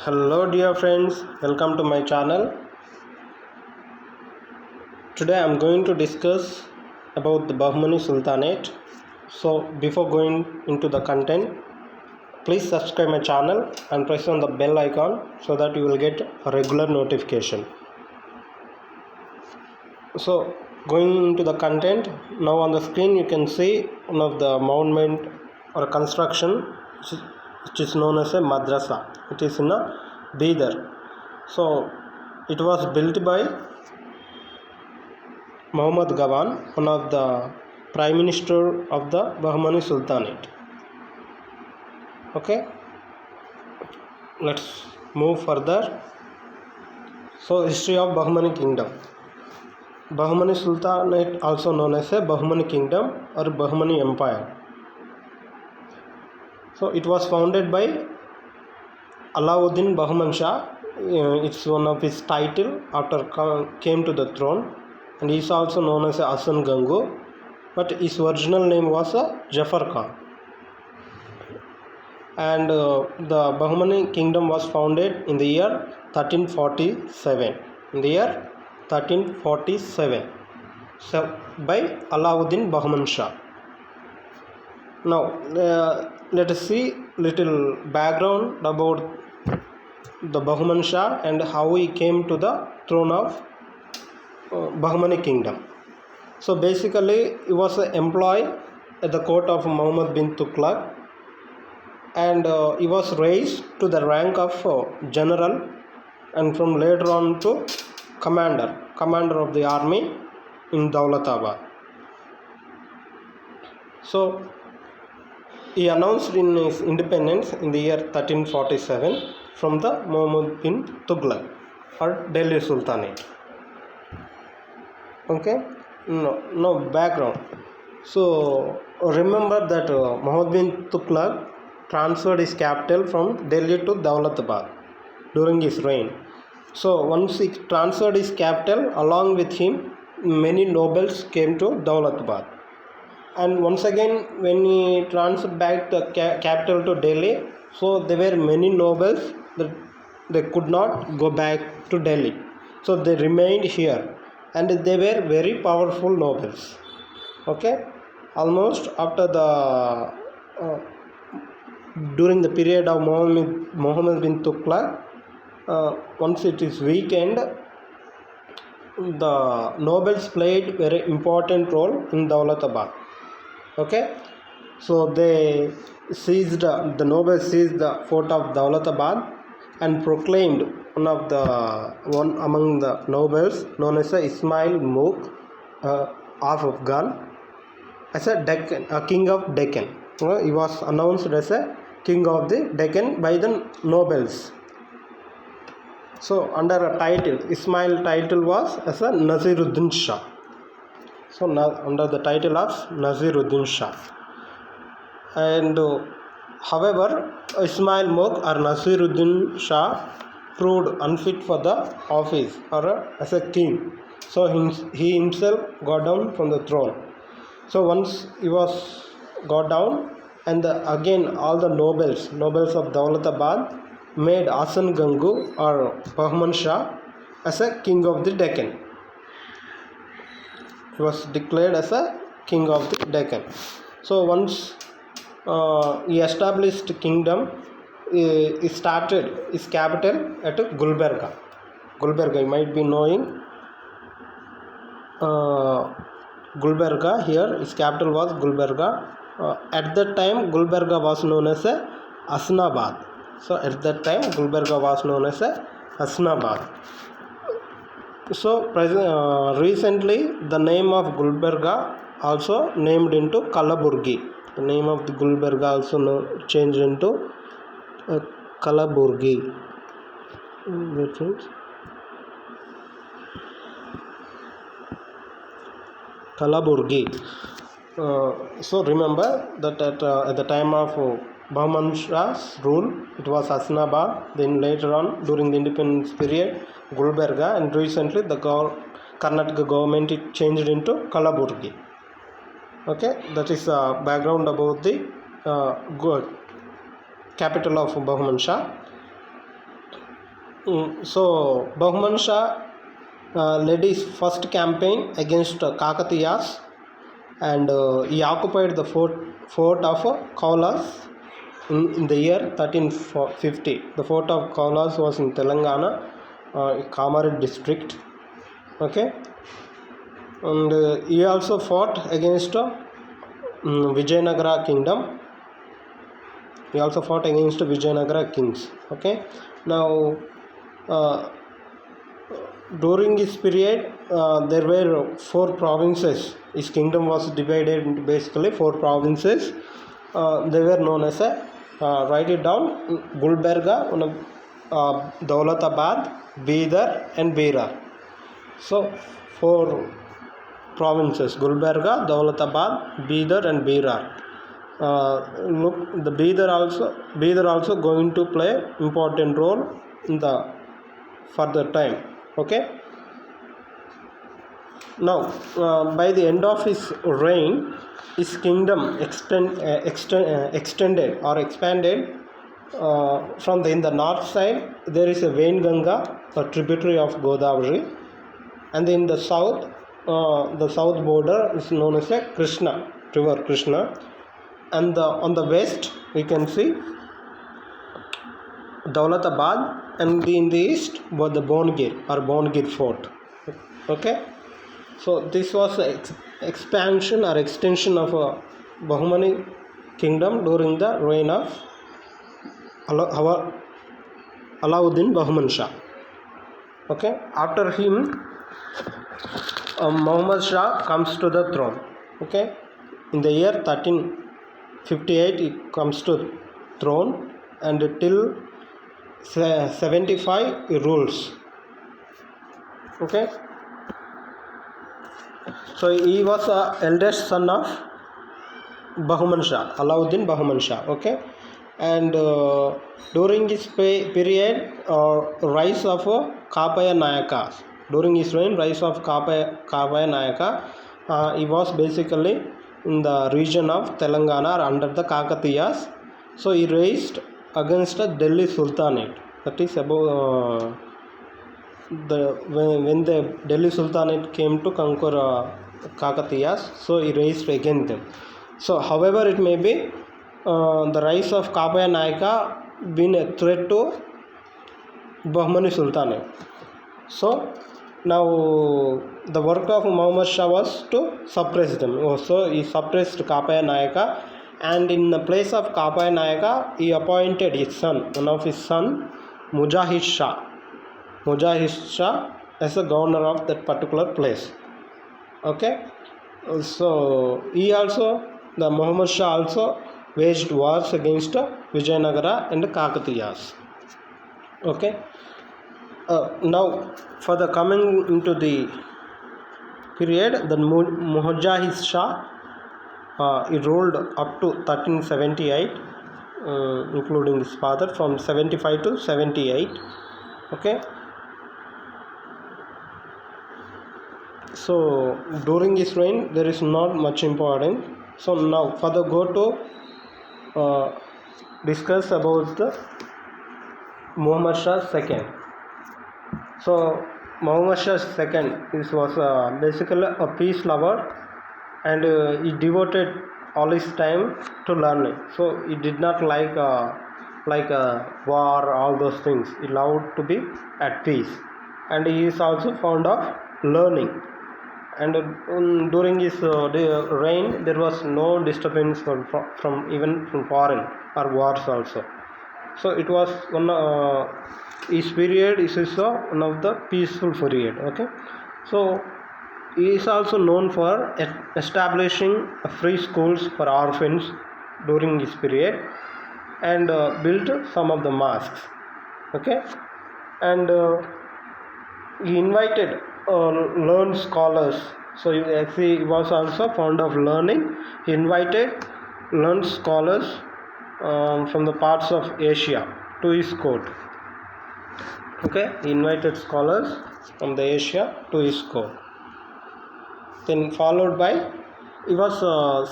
Hello dear friends, welcome to my channel. Today I am going to discuss about the Bahmani Sultanate. So before going into the content, please subscribe my channel and press on the bell icon so that you will get a regular notification. So going into the content, now on the screen you can see one of the monument or construction which is known as a madrasa. It is in a Bidar. So it was built by Muhammad Gawan, one of the Prime Minister of the Bahmani Sultanate. Okay, let's move further. So history of Bahmani Kingdom. Bahmani Sultanate, also known as a Bahmani Kingdom or Bahmani Empire. So it was founded by Alauddin Bahman Shah. It's one of his title after came to the throne, and he is also known as Hasan Gangu, but his original name was Jafar Khan. And the Bahmani Kingdom was founded in the year 1347. In the year 1347, by Alauddin Bahman Shah. Now let us see little background about the Bahman Shah and how he came to the throne of Bahmani Kingdom. So basically he was an employee at the court of Muhammad bin Tughlaq, and he was raised to the rank of general, and from later on to commander of the army in Daulatabad. So he announced in his independence in the year 1347 from the Muhammad bin Tughlaq or Delhi Sultanate. Okay, no background. So remember that Muhammad bin Tughlaq transferred his capital from Delhi to Daulatabad during his reign. So once he transferred his capital, along with him many nobles came to Daulatabad. And once again, when he transferred back the capital to Delhi, so there were many nobles that they could not go back to Delhi, so they remained here, and they were very powerful nobles. Okay, almost after the during the period of Muhammad bin Tughlaq, once it is weakened, the nobles played very important role in Daulatabad. Okay, so the nobles seized the fort of Daulatabad and proclaimed one among the nobles known as Ismail Mugh of Afghan as a king of Deccan. He was announced as a king of the Deccan by the nobles. So under a title, Ismail title was as a Naziruddin Shah. So under the title of Naziruddin Shah. And however, Ismail Mugh or Naziruddin Shah proved unfit for the office or as a king. So he himself got down from the throne. So once he was got down, and again all the nobles of Daulatabad made Hasan Gangu or Bahman Shah as a king of the Deccan. He was declared as a king of the Deccan. So once he established kingdom, he started his capital at Gulbarga. You might be knowing Gulbarga. Here his capital was Gulbarga. At that time Gulbarga was known as Hasnabad. So at that time Gulbarga was known as Hasnabad. So recently the name of Gulbarga also named into Kalaburgi. The name of the Gulbarga also changed into Kalaburgi. Kalaburgi. So remember that at the time of Bahman Shah's rule, it was Hasnabad. Then later on, during the independence period, Gulbarga, and recently the Karnataka government it changed into Kalaburgi. Okay, that is background about the capital of Bahman Shah. So Bahman Shah led his first campaign against Kakatiyas, and he occupied the fort of Kaulas in the year 1350. The fort of Kaulas was in Telangana, Kamarid district. Okay, and he also fought against Vijayanagara kingdom. He also fought against Vijayanagara kings. Okay, now during this period there were four provinces. His kingdom was divided into basically four provinces. They were known as write it down: Gulbarga, Daulatabad, Bidar, and Berar. So four provinces: Gulbarga, Daulatabad, Bidar, and Berar. Look, the Bidar also going to play important role in the further time. Okay. Now, by the end of his reign, his kingdom extended or expanded. In the north side, there is a Vainganga, a tributary of Godavari, and in the south border is known as a Krishna, river Krishna, and on the west we can see Daulatabad, and in the east was the Bongir fort. Okay, so this was the expansion or extension of Bahmani kingdom during the reign of Alauddin Bahman Shah. Okay, after him Muhammad Shah comes to the throne. Okay, in the year 1358 he comes to throne, and till 75 he rules. Okay, so he was the eldest son of Bahman Shah, Alauddin Bahman Shah. Okay, and during this period rise of Kapaya Nayakas. During his reign, rise of Kapaya Nayaka, he was basically in the region of Telangana under the Kakatiyas. So he raised against the Delhi Sultanate. That is about when the Delhi Sultanate came to conquer Kakatiyas, so he raised against them. So however it may be, the rise of Kapaya Nayaka been a threat to Bahmani Sultanate. So now the work of Muhammad Shah was to suppress them. So he suppressed Kapaya Nayaka, and in the place of Kapaya Nayaka he appointed his son, one of his son, Mujahid Shah as the governor of that particular place. Okay, so the Muhammad Shah also waged wars against Vijayanagara and Kakatiyas. Okay, now for the coming into the period, the Mujahid Shah he ruled up to 1378, including his father, from 75 to 78. Okay, so during his reign there is not much important. So now further go to discuss about the Muhammad Shah II. So Muhammad Shah II was basically a peace lover, and he devoted all his time to learning. So he did not like war, all those things. He loved to be at peace, and he is also fond of learning. And during his reign there was no disturbance from even from foreign or wars also. So it was his period is also one of the peaceful period. Okay, so he is also known for establishing free schools for orphans during this period, and built some of the mosques. Okay, and he invited learned scholars. So he was also fond of learning. He invited learned scholars from the parts of Asia to his court. Okay, he invited scholars from the Asia to his court. Then followed by, he was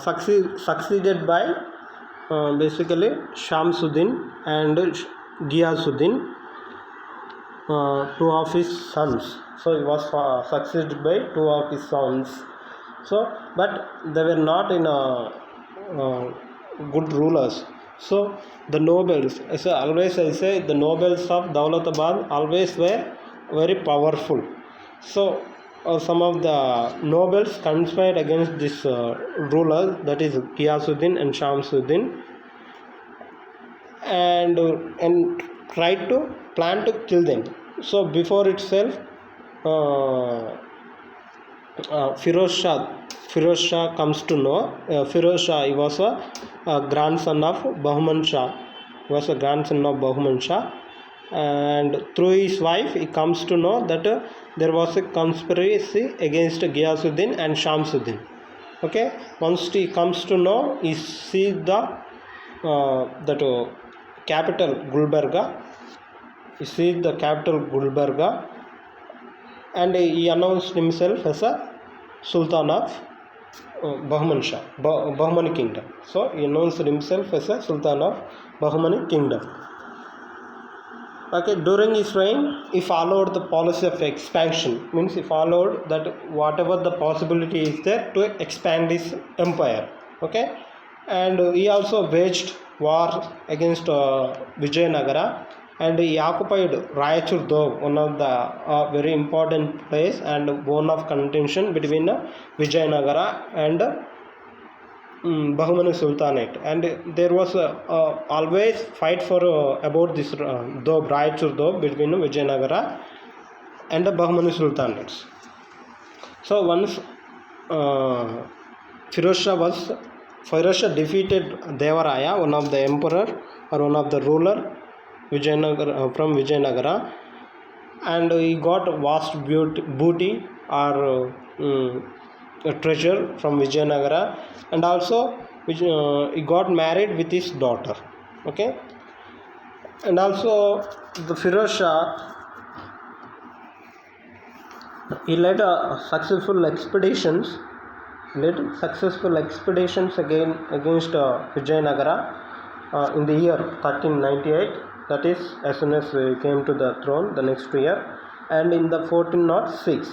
succeeded by basically Shamsuddin and Ghiyasuddin. two of his sons. So he was succeeded by two of his sons. So, but they were not in good rulers. So the nobles, I say the nobles of Daulatabad always were very powerful. So some of the nobles conspired against this ruler, that is Ghiyasuddin and Shamsuddin, and tried to plan to kill them. So before itself, Firoz Shah comes to know. Firoz Shah, he was a grandson of Bahman Shah. He was a grandson of Bahman Shah, and through his wife, he comes to know that there was a conspiracy against Ghiyasuddin and Shamsuddin. Okay, once he comes to know, he sees the that capital Gulbarga. He sees the capital Gulbarga, and he announced himself as a Sultan of Bahman Shah, Bahmani kingdom. So he announced himself as a Sultan of Bahmani kingdom. Okay, during his reign, he followed the policy of expansion. Means he followed that whatever the possibility is there to expand his empire. Okay, and he also waged war against Vijayanagara, and he occupied Raichur Dog, one of the very important place and bone of contention between Vijayanagara and Bahmani Sultanate, and there was always fight for about this Doab, Raichur Doab, between Vijayanagara and the Bahmani Sultanates. So once Firoz Shah defeated Devaraya, one of the emperor or one of the ruler from Vijayanagara, and he got vast booty or a treasure from Vijayanagara, and also he got married with his daughter. Okay, and also the Firoz Shah, he led successful expeditions again against Vijayanagara in the year 1398. That is, as soon as he came to the throne the next year, and in the 1406.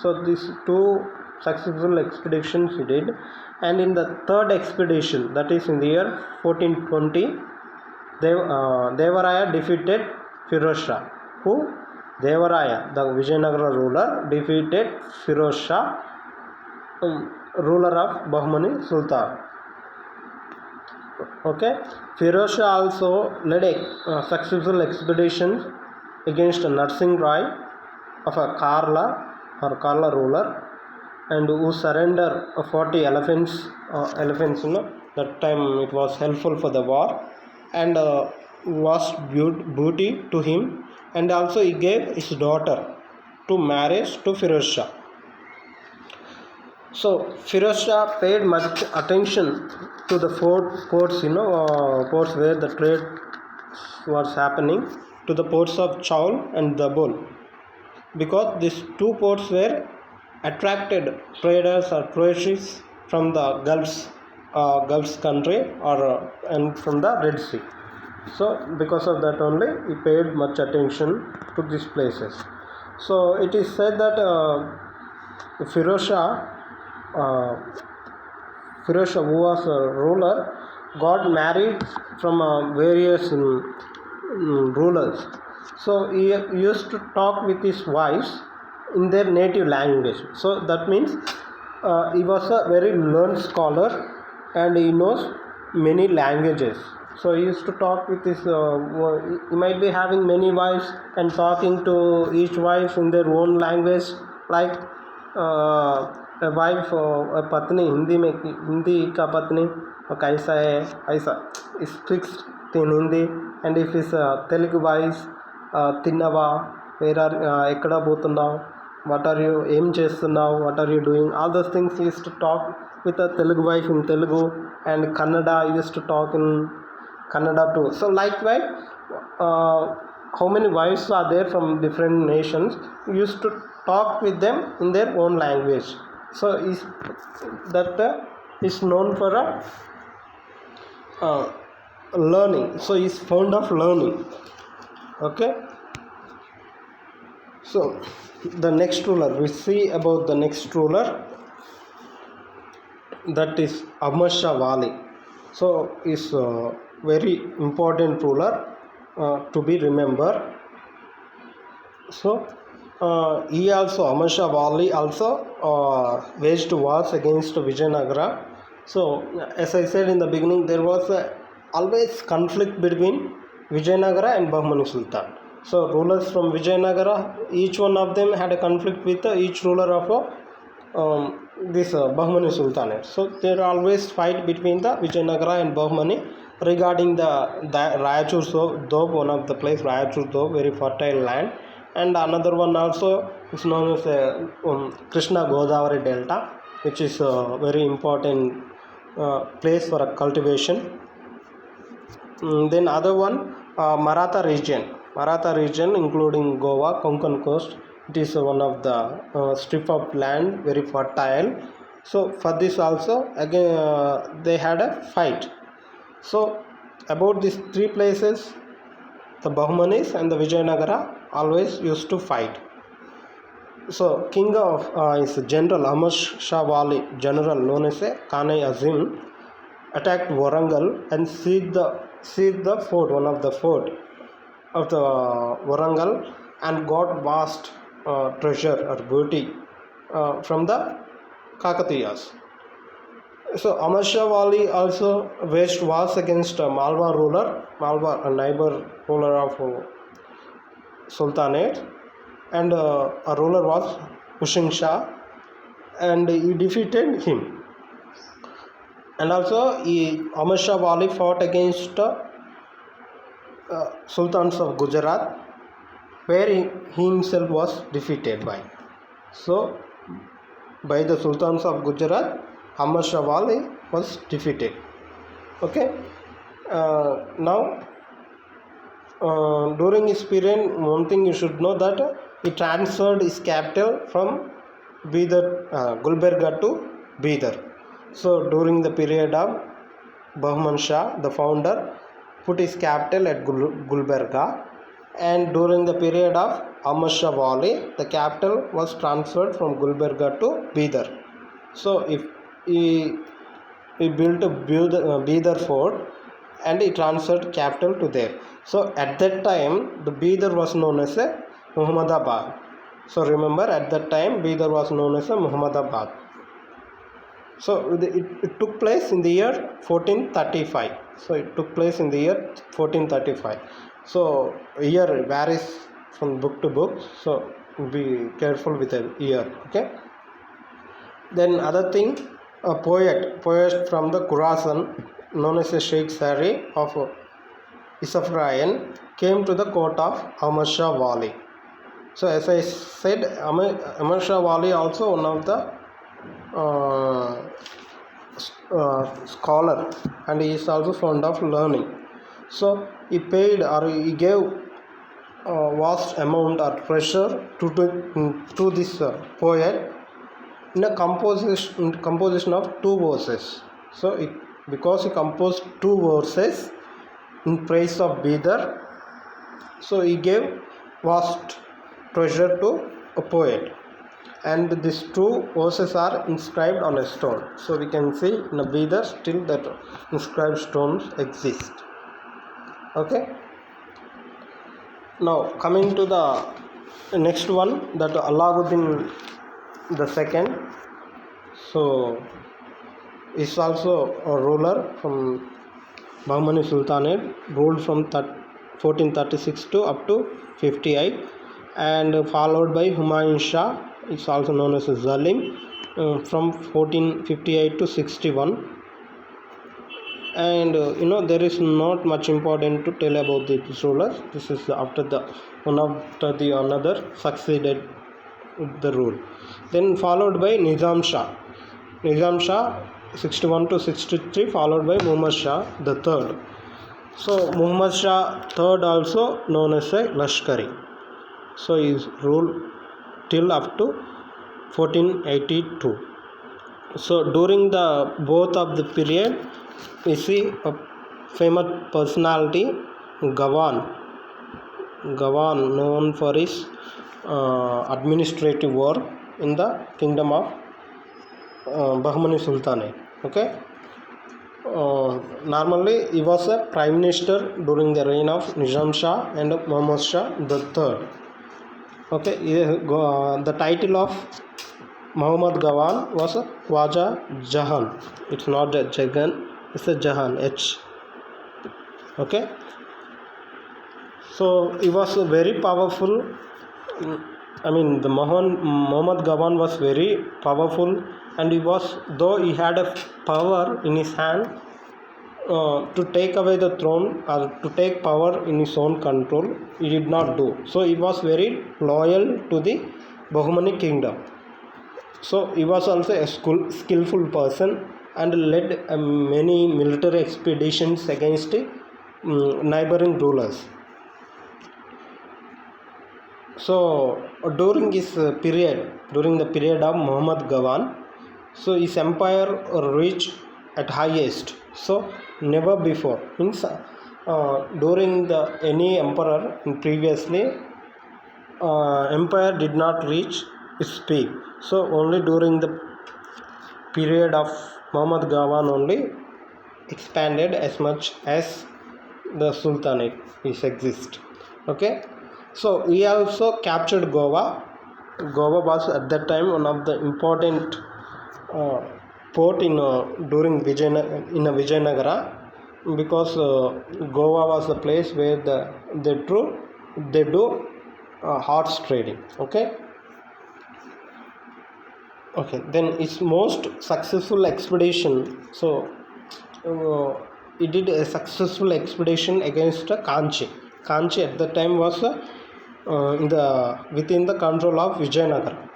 So these two successful expeditions he did, and in the third expedition, that is in the year 1420, Devaraya defeated Firoz Shah. Who? Devaraya, the Vijayanagara ruler, defeated Firoz Shah, ruler of Bahmani Sultan. Okay, Firoz Shah also led a successful expedition against Narsingh Rai of a Karla ruler, and who surrendered 40 elephants. That time it was helpful for the war, and was booty to him, and also he gave his daughter to marriage to Firoz Shah. So Firoz Shah paid much attention to the ports, ports where the trade was happening, to the ports of Chaul and Dabul, because these two ports were attracted traders or tourists from the Gulf's country and from the Red Sea. So because of that only he paid much attention to these places. So it is said that Firoz Shah, who was a ruler, got married from various rulers. So he used to talk with his wives in their native language. So that means he was a very learned scholar, and he knows many languages. So he used to talk with his he might be having many wives and talking to each wife in their own language, like a wife a patni Hindi ka patni kaisa hai aisa is fixed in Hindi, and if is Telugu wife tinnava, where are ekkada potunnav, what are you aim chestunnava, what are you doing, all those things he used to talk with a Telugu wife in Telugu, and Kannada used to talk in Kannada too. So likewise, how many wives are there from different nations, used to talk with them in their own language. So is known for learning. So he is fond of learning. Okay, So the next ruler, we see about the next ruler, that is Ahmad Shah Wali. So is a very important ruler to be remembered. So he also, Ahmad Shah Wali also waged wars against Vijayanagara. So as I said in the beginning, there was always conflict between Vijayanagara and Bahmani Sultan. So rulers from Vijayanagara, each one of them had a conflict with each ruler of this Bahmani Sultanate. So there always fight between the Vijayanagara and Bahmani regarding the Rayachur Doab, one of the place Rayachur Doab, very fertile land, and another one also is known as Krishna Godavari Delta, which is a very important place for cultivation. Then other one, Maratha region including Goa, Konkan coast. It is one of the strip of land, very fertile. So for this also again they had a fight. So about these three places, the Bahmanis and the Vijayanagara always used to fight. So king of is General Ahmad Shah Wali, general known as Kanai Azim, attacked Warangal and seized the fort, one of the fort of the Warangal, and got vast treasure or booty from the Kakatiyas. So Ahmad Shah Wali also waged wars against Malwa ruler, Malwa, a neighbor ruler of Sultanate, and a ruler was Hussain Shah, and he defeated him. And also Ahmad Shah Wali fought against Sultans of Gujarat, where he himself was defeated by. So by the Sultans of Gujarat, Ahmad Shah Wali was defeated. Okay. Now during his period, one thing you should know, that he transferred his capital from Gulbarga to Bidar. So during the period of Bahman Shah, the founder, put his capital at Gulbarga, and during the period of Ahmad Shah Wali, the capital was transferred from Gulbarga to Bidar. So if he built a Bidar fort, and he transferred capital to there. So at that time the Bidar was known as a Muhammadabad. So remember, at that time Bidar was known as a Muhammadabad. So it took place in the year 1435. So it took place in the year 1435. So year varies from book to book, so be careful with the year. Okay. Then other thing, a poet from the Khurasan, known as a Sheikh Sari of Isafrayan, came to the court of Ahmad Shah Wali. So as I said, Ahmad Shah Wali also one of the scholar, and he is also fond of learning. So he paid, or he gave vast amount or pressure to this poet in a composition of two verses. So because he composed two verses in praise of Bidar, so he gave vast treasure to a poet, and these two verses are inscribed on a stone. So we can see in a Bidar still that inscribed stones exist. Okay. Now coming to the next one, that Alauddin the second. So is also a ruler from Bahmani Sultanate, ruled from 1436 to up to 58, and followed by Humayun Shah, is also known as Zalim, from 1458 to 61. And there is not much important to tell about these rulers. This is after the one after the another succeeded the rule. Then followed by Nizam Shah 61 to 63, followed by Muhammad Shah the third. So Muhammad Shah third also known as a Lashkari. So his rule till up to 1482. So during the both of the period, we see a famous personality, Gawan, known for his administrative work in the kingdom of Bahmani Sultanate. Okay. Normally he was a prime minister during the reign of Nizam Shah and Muhammad Shah the third. Okay. The title of Muhammad Gawan was Khwaja Jahan. It's not a Jagan, it's a Jahan, H. Okay. So he was very powerful. I mean, the Muhammad Gawan was very powerful, and though he had a power in his hand to take away the throne or to take power in his own control, he did not do. So he was very loyal to the Bahmani kingdom. So he was also a skillful person and led many military expeditions against neighboring rulers. So during the period of Muhammad Gawan, so his empire reached at highest. So never before, means during any emperor previously, empire did not reach its peak. So only during the period of Muhammad Gawan only expanded as much as the Sultanate is exist. Okay. So he also captured Goa. Goa was at that time one of the important port during Vijayanagara, because Goa was the place where they do horse trading. Okay. Then its most successful expedition. So he did a successful expedition against Kanchi. Kanchi at that time was within the control of Vijayanagara.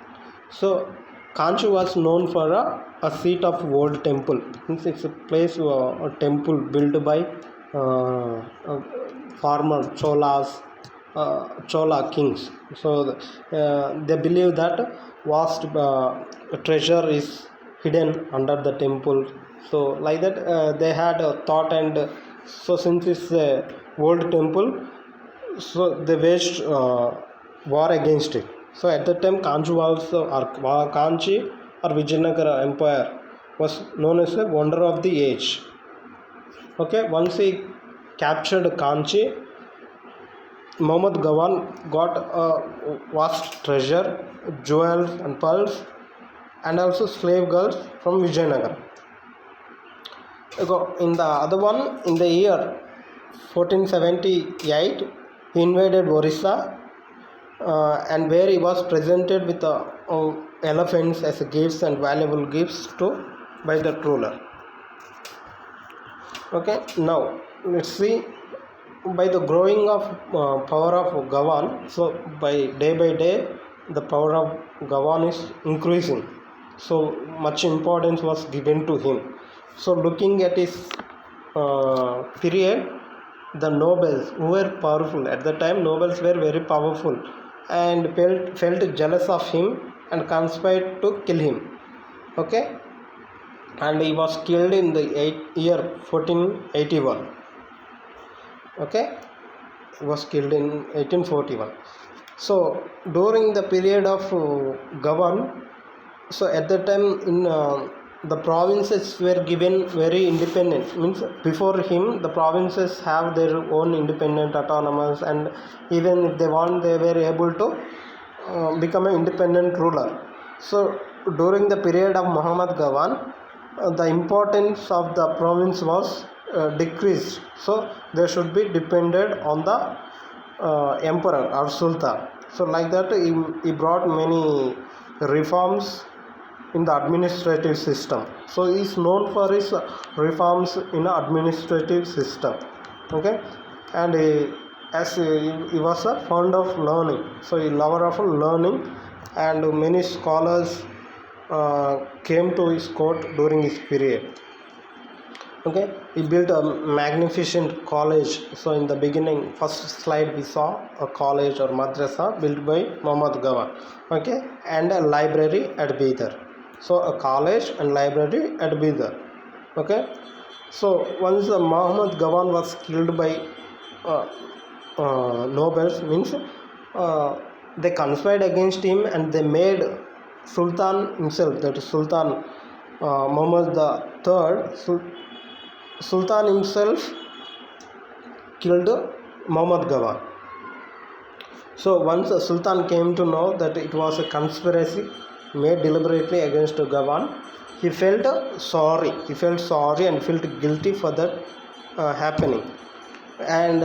So Kanchi was known for a seat of old temple. It's a place, a temple built by former Chola kings. So they believe that vast treasure is hidden under the temple. So like that they had a thought, and so since it's a old temple, so they waged war against it. So at that time Kanchi or Vijayanagara Empire was known as the wonder of the age. Okay. Once he captured Kanchi, Muhammad Gawan got a vast treasure, jewels and pearls, and also slave girls from Vijayanagara. In the other one, in the year 1478, he invaded Orissa, and where he was presented with elephants as gifts and valuable gifts by the ruler. Okay. Now let's see, by the growing of power of Gawan, so by day the power of Gawan is increasing. So much importance was given to him. So looking at his period, the nobles who were powerful at the time, nobles were very powerful and felt jealous of him and conspired to kill him. Okay. And he was killed in the year 1481. Okay. He was killed in 1841. So during the period of Gawan, so at that time in the provinces were given very independent. Means before him the provinces have their own independent autonomous, and even if they want, they were able to become an independent ruler. So during the period of Muhammad Gawan, the importance of the province was decreased. So they should be dependent on the emperor or sultan. So like that he brought many reforms in the administrative system. So he is known for his reforms in the administrative system. Okay. And he was a fond of learning, so he lover of learning, and many scholars came to his court during his period. Okay. He built a magnificent college. So in the beginning, first slide we saw a college or madrasa built by Muhammad Gawan. Okay. And a library at Bidar. So a college and library at Bidar. Okay. So once Muhammad Gawan was killed by nobles, means they conspired against him, and they made Sultan himself, that is Sultan Muhammad III, Sultan himself killed Muhammad Gawan. So once the Sultan came to know that it was a conspiracy made deliberately against Gawan, he felt sorry. He felt sorry and felt guilty for that happening. And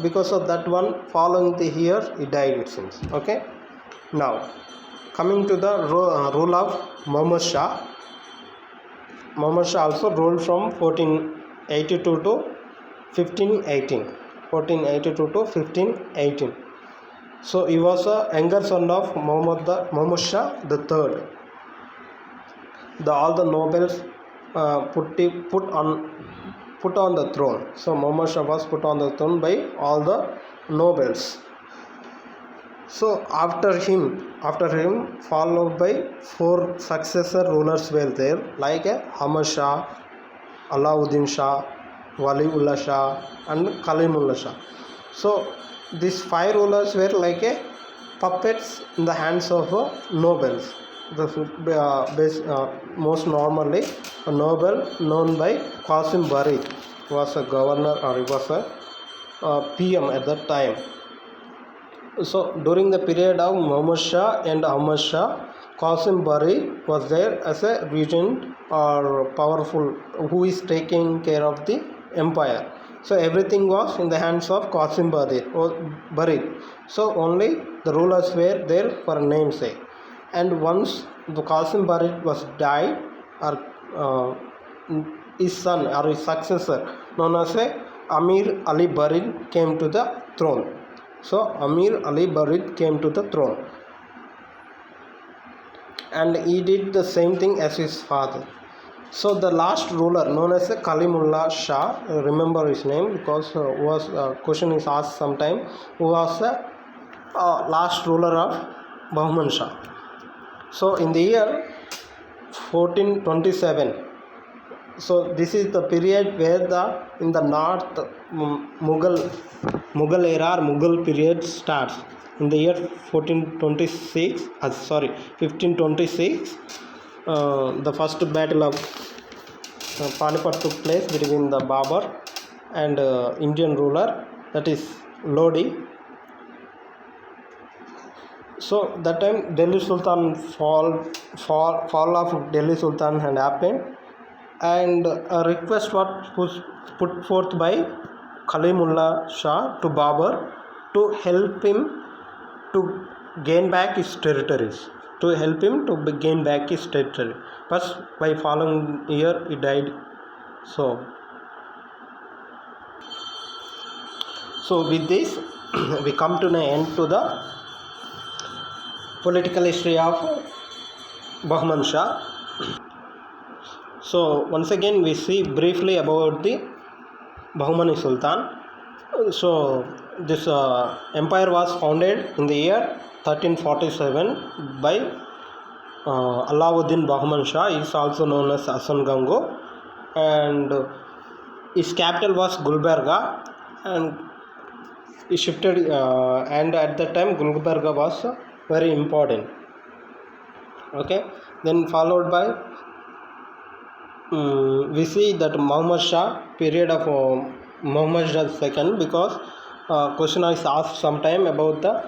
because of that one, following the year, he died, it seems. Okay. Now, coming to the rule of Muhammad Shah. Muhammad Shah also ruled from 1482 to 1518. 1482 to 1518. So he was a younger son of Muhammad Shah the third. All the nobles put on the throne. So Muhammad Shah was put on the throne by all the nobles. So after him, followed by 4 successor rulers were there, like Ahmad Shah, Alauddin Shah, Waliullah Shah, and Kalimullah Shah. So these 5 rulers were like puppets in the hands of nobles. Most normally, a noble known by Qasim Bari was a governor, or he was a PM at that time. So during the period of Muhammad Shah and Ahmad Shah, Qasim Bari was there as a regent or powerful who is taking care of the empire. So everything was in the hands of Qasim Bari. So only the rulers were there for namesake. And once the Qasim Bari was died, or his son or his successor, known as Amir Ali Barid, came to the throne. So Amir Ali Barid came to the throne, and he did the same thing as his father. So the last ruler, known as Kalimullah Shah, remember his name because question is asked sometime, who was the last ruler of Bahman Shah. So in the year 1427, so this is the period where in the north Mughal era or Mughal period starts. In the year 1526, the first battle of Panipat took place between the Babur and Indian ruler, that is Lodi. So that time Delhi Sultan fall of Delhi Sultan had happened, and a request was put forth by Kalimullah Shah to Babur to help him to gain back his territories. But by following year he died. So with this we come to an end to the political history of Bahman Shah. So once again we see briefly about the Bahmani Sultan. So this empire was founded in the year 1347 by Alauddin Bahman Shah. He is also known as Hasan Gango, and his capital was Gulbarga, and he shifted and at that time Gulbarga was very important. Okay, then followed by we see that Muhammad Shah, period of Muhammad Shah II, because question is asked sometime about the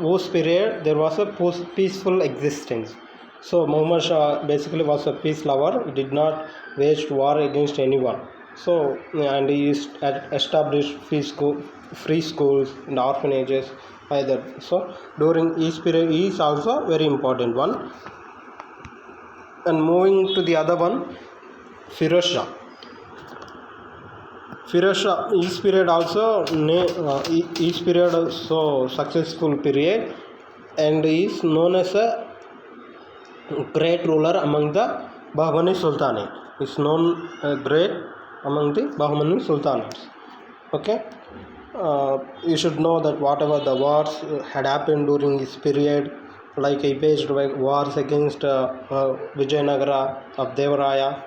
whose period there was a peaceful existence. So Muhammad Shah basically was a peace lover. He did not wage war against anyone. So and he established free schools and orphanages either. So during his period he is also very important one. And moving to the other one, Firoz Shah. His period also successful period, and he is known as a great ruler among the Bahmani Sultanate. Is known great among the Bahmani Sultanates. Okay, you should know that whatever the wars had happened during this period, like he waged wars against Vijayanagara of Devaraya.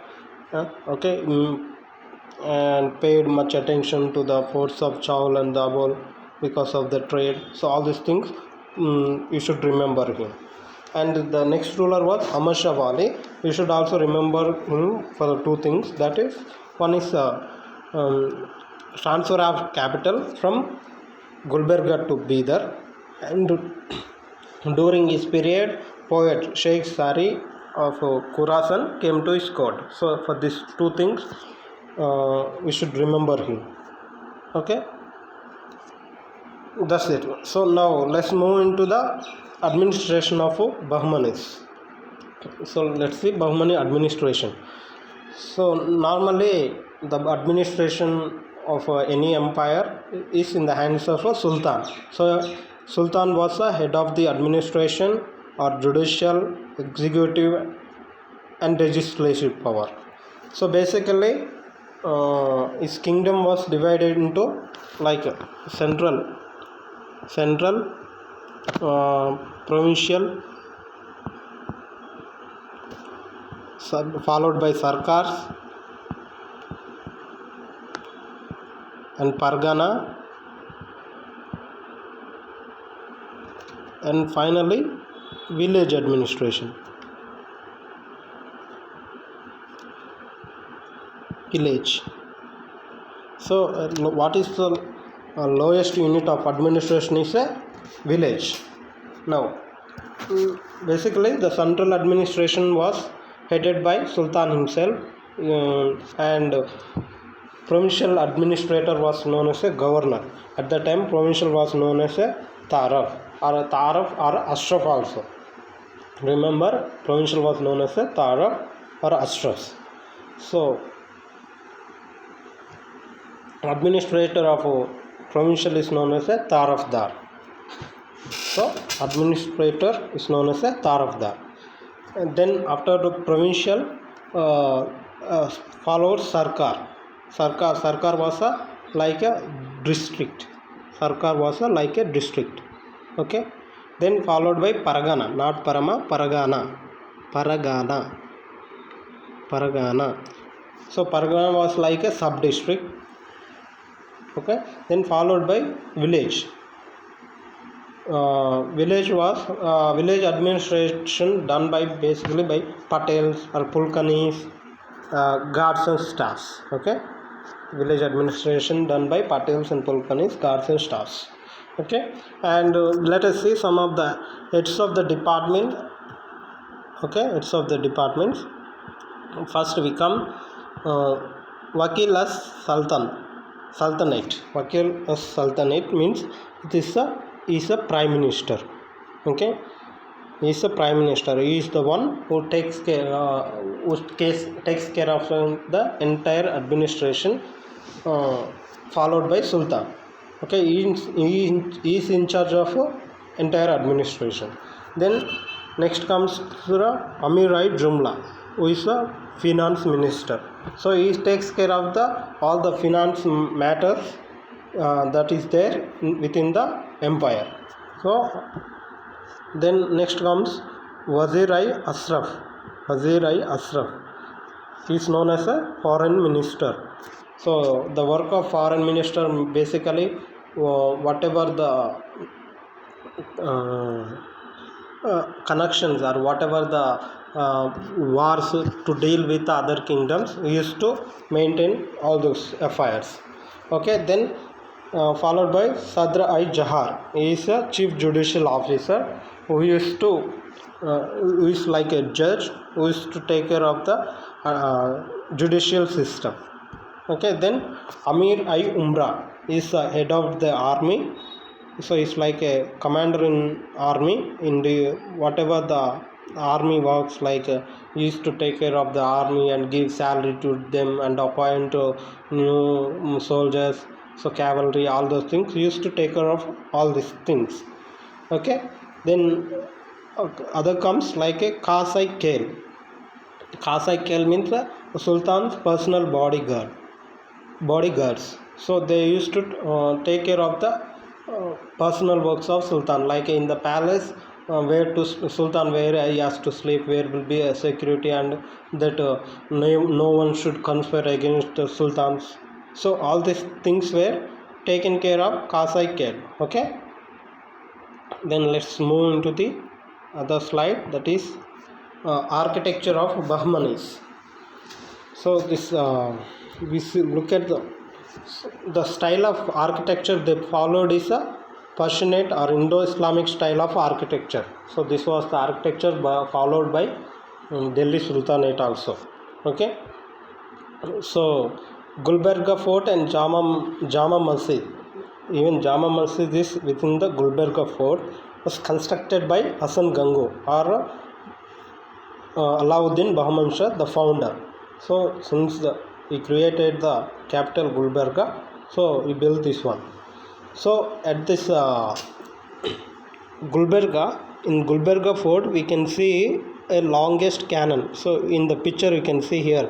And paid much attention to the forts of Chaul and Dabol because of the trade. So all these things you should remember him. And the next ruler was Amashawali. You should also remember him for the two things. That is, one is transfer of capital from Gulbarga to Bidar, and during his period, poet Sheikh Sari of Khurasan came to his court. So for these two things, we should remember him. Okay, that's it. So now let's move into the administration of Bahmanis. So let's see Bahmani administration. So normally the administration of any empire is in the hands of a sultan. So sultan was the head of the administration or judicial, executive and legislative power. So basically his kingdom was divided into like central, provincial, followed by sarkars and pargana, and finally village administration. Village. So what is the lowest unit of administration is a village. Now basically the central administration was headed by sultan himself, and provincial administrator was known as a governor. At the time provincial was known as a taraf or ashraf also. Remember, provincial was known as a taraf or ashraf. So administrator of provincial is known as a tarafdar. So administrator is known as a tarafdar. And then after the provincial followed sarkar. Sarkar was like a district. Sarkar was like a district. Okay. Then followed by paragana, not parama, paragana. So paragana was like a sub district. Okay. Then followed by village. Village was village administration done by basically by patels or pulkanis, guards and staffs. Okay, village administration done by patels and pulkanis, guards and staffs. Okay, and let us see some of the heads of the department. Okay, heads of the departments. First we come Wakil as Sultanate. Wakil as Sultanate means it is a prime minister. Okay, he is a prime minister. He is the one who takes care of the entire administration, followed by sultan. Okay, he is in charge of entire administration. Then next comes Surah Amir-i Jumla, who is a finance minister. So he takes care of all the finance matters that is there within the empire. So then next comes Wazir-i Ashraf. He is known as a foreign minister. So the work of foreign minister basically whatever the connections or whatever the wars to deal with other kingdoms, he used to maintain all those affairs. Okay, then followed by Sadr-i-Jahar. He is a chief judicial officer who is like a judge who is to take care of the judicial system. Okay, then Amir-i Umra is head of the army. So it's like a commander in army. In the whatever the army works, like he used to take care of the army and give salary to them and appoint new soldiers, so cavalry, all those things. He used to take care of all these things. Okay, then other comes like a Kasai Kale. Kasai Kale means Sultan's personal bodyguards. So they used to take care of the personal works of Sultan, like in the palace, where to Sultan, where he has to sleep, where will be a security, and that no one should conspire against the sultans. So all these things were taken care of Kasai Kale. Okay, then let's move into the other slide, that is architecture of Bahmanis. So this look at the style of architecture they followed is a Persianate or Indo-Islamic style of architecture. So this was the architecture followed by Delhi Sultanate also. Okay. So Gulbarga Fort and Jama Masjid. Even Jama Masjid is within the Gulbarga Fort, was constructed by Hassan Gangu or Alauddin Bahman, the founder. So since he created the capital Gulbarga, so he built this one. So at this Gulbarga, in Gulbarga Fort, we can see a longest cannon. So in the picture you can see here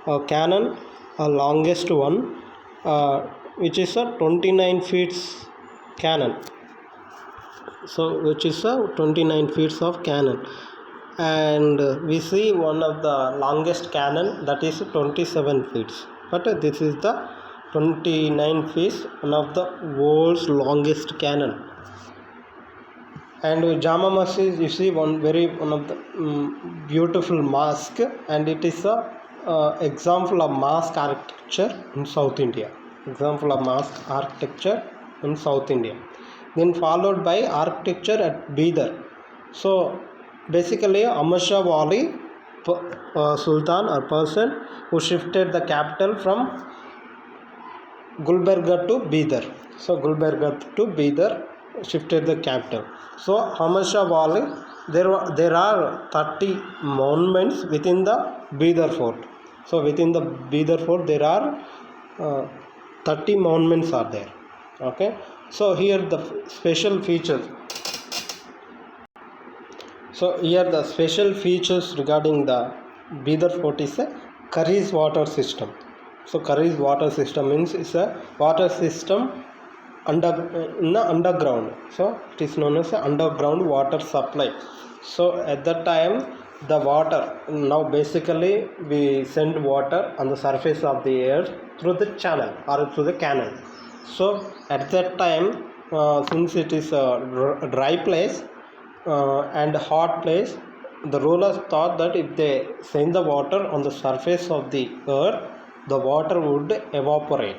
a cannon, a longest one, which is a 29 feet cannon. So which is a 29 feet of cannon. And we see one of the longest cannon, that is 27 feet, but this is the 29 feet, one of the world's longest cannon. And Jama Masjid, you see one of the beautiful mosque, and it is a example of mosque architecture in South India. Then followed by architecture at Bidar. So basically Ahmad Shah Wali Sultan or person who shifted the capital from Gulbarga to Bidar. So Gulbarga to Bidar shifted the capital. So Ahmad Shah Wali, there are 30 monuments within the Bidar fort. So within the Bidar fort there are 30 monuments are there. Okay. So here the special features. So here the special features regarding the Bidar fort is a Kariz water system. So Kariz water system means it's a water system underground. So it is known as underground water supply. So at that time the water, now basically we send water on the surface of the earth through the channel or through the canal. So at that time since it is a dry place and hot place, the rulers thought that if they send the water on the surface of the earth, the water would evaporate.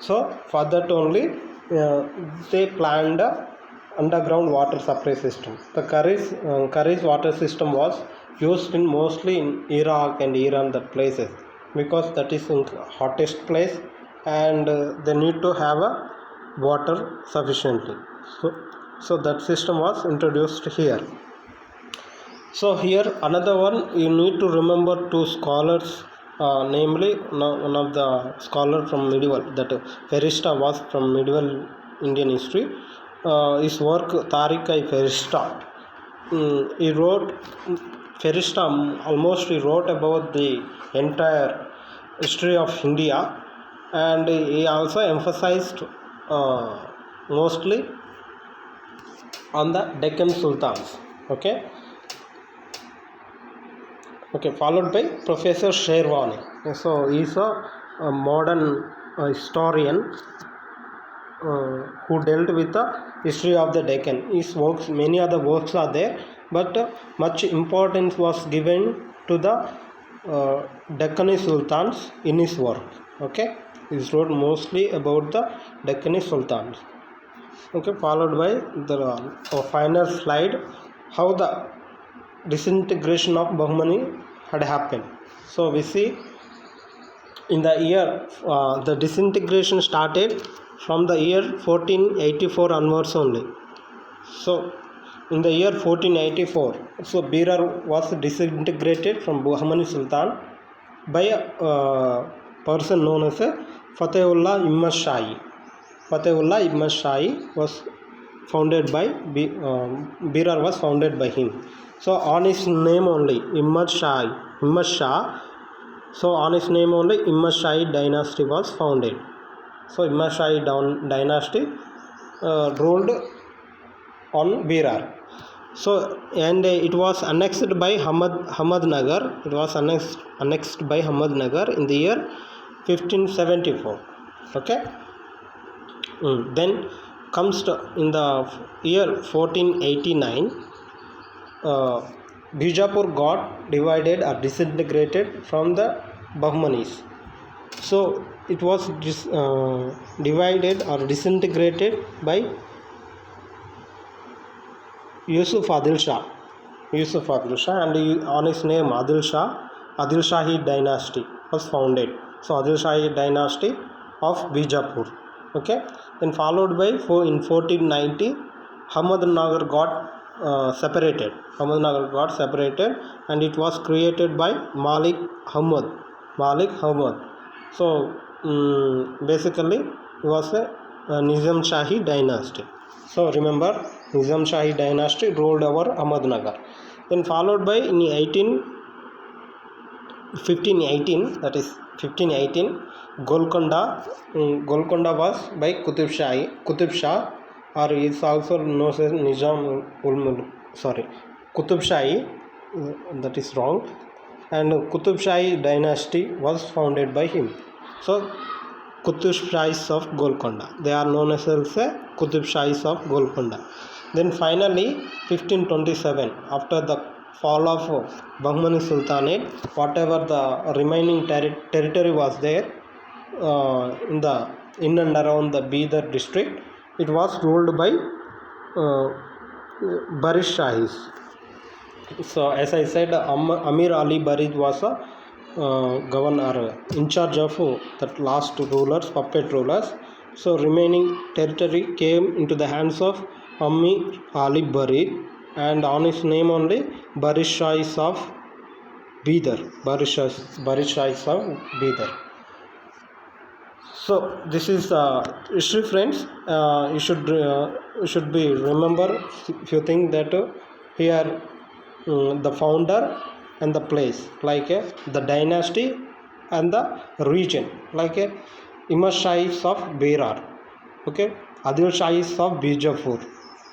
So for that only they planned a underground water supply system. The Kariz water system was used mostly in Iraq and Iran, that places, because that is in hottest place and they need to have a water sufficiently. So that system was introduced here. So here another one, you need to remember two scholars, namely one of the scholar from medieval, that Ferishta was from medieval Indian history. His work Tariq-i Ferishta. He wrote about the entire history of India, and he also emphasized mostly on the Deccan Sultans. Okay, followed by Professor Sherwani. So he is a modern historian who dealt with the history of the Deccan. His works, many other works are there, but much importance was given to the Deccani Sultans in his work. Okay, he wrote mostly about the Deccani Sultans. Okay, followed by the final slide, how the disintegration of Bahmani had happened. So we see in the year the disintegration started from the year 1484 onwards only. So in the year 1484, so Berar was disintegrated from Bahmani Sultan by a person known as Fatehullah Imam Shahi. Fatehullah Imam Shahi was founded by Berar was founded by him. So on his name only Imam Shah. So on his name only Imam Shahi dynasty was founded. So Imam Shahi dynasty ruled on Berar. So and it was annexed by Ahmadnagar. It was annexed by Ahmadnagar in the year 1574. Okay. Then comes in the year 1489. Bijapur got divided or disintegrated from the Bahmanis. So it was divided or disintegrated by Yusuf Adil Shah. And on his name Adil Shahi dynasty was founded. So Adil Shahi dynasty of Bijapur. Okay. Then followed by in 1490, Ahmednagar got separated. And it was created by Malik Ahmad. So basically it was a Nizam Shahi dynasty. So remember, Nizam Shahi dynasty ruled over Ahmednagar. Then followed by in 1518, that is 1518, Golconda was by Qutub Shah, or is also known as Nizam ul Mulk. Qutub Shahi, that is wrong. And Qutub Shahi dynasty was founded by him. So Qutub Shahis of Golconda, they are known as Qutub Shahis of Golconda. Then finally 1527, after the fall of Bahmani Sultanate, whatever the remaining territory was there in and around the Bidar district, it was ruled by Barish Shahis. So as I said, Amir Ali Barid was a governor in charge of that last rulers, puppet rulers. So remaining territory came into the hands of Amir Ali Barid, and on his name only Barish Shahis of Bidar. So this is history, friends. You should be remember few things that here the founder and the place, like the dynasty and the region, like Imam Shahis of Berar, okay, Adil Shahis of Bijapur,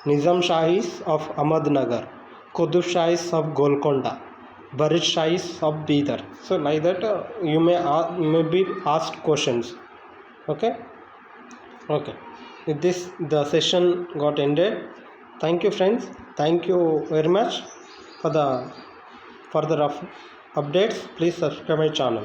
Nizam Shahis of Ahmednagar, Qutub Shahis of Golconda, Barish Shahis of Bidar. So like that you may be asked questions. Okay. With this, the session got ended. Thank you, friends. Thank you very much. For the further updates, please subscribe my channel.